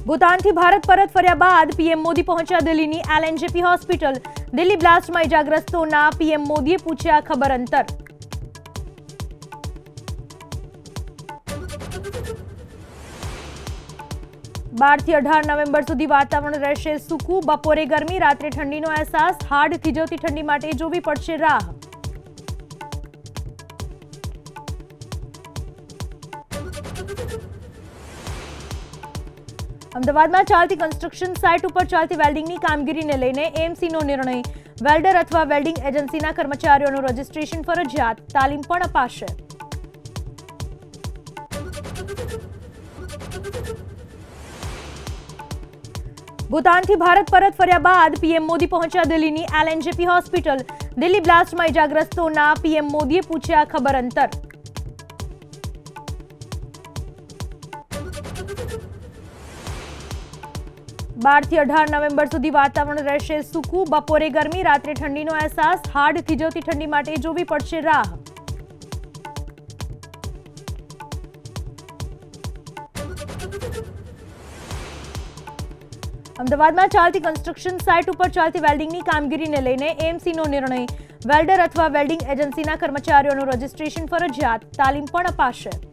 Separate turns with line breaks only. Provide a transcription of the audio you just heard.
ભૂતાનથી ભારત પરત ફર્યા બાદ પીએમ મોદી પહોંચ્યા દિલ્હીની એલએનજેપી હોસ્પિટલ। દિલ્હી બ્લાસ્ટમાં ઇજાગ્રસ્તોના પીએમ મોદીએ પૂછ્યા ખબર અંતર। બારથી 18 નવેમ્બર સુધી વાતાવરણ રહેશે સૂકું। બપોરે ગરમી, રાત્રે ઠંડીનો અહેસાસ। હાડ થીજવતી ઠંડી માટે જોવી પડશે રાહ। અમદાવાદમાં ચાલતી કન્સ્ટ્રક્શન સાઇટ ઉપર ચાલતી વેલ્ડિંગની કામગીરીને લઈને એએમસીનો નિર્ણય। વેલ્ડર અથવા વેલ્ડિંગ એજન્સીના કર્મચારીઓનું રજીસ્ટ્રેશન ફરજિયાત। તાલીમ પણ અપાશે। ભૂતાનથી ભારત પરત ફર્યા બાદ પીએમ મોદી પહોંચ્યા દિલ્હીની એલએનજેપી હોસ્પિટલ। દિલ્હી બ્લાસ્ટમાં ઇજાગ્રસ્તોના પીએમ મોદીએ પૂછ્યા ખબર અંતર। બારથી 18 નવેમ્બર સુધી વાતાવરણ રહેશે સૂકું। બપોરે ગરમી, રાત્રે ઠંડીનો અહેસાસ। હાડ થીજવતી ઠંડી માટે જોવી પડશે રાહ। અમદાવાદમાં ચાલતી કન્સ્ટ્રક્શન સાઇટ ઉપર ચાલતી વેલ્ડિંગની કામગીરીને લઈને એએમસીનો નિર્ણય। વેલ્ડર અથવા વેલ્ડિંગ એજન્સીના કર્મચારીઓનું રજીસ્ટ્રેશન ફરજિયાત। તાલીમ પણ અપાશે।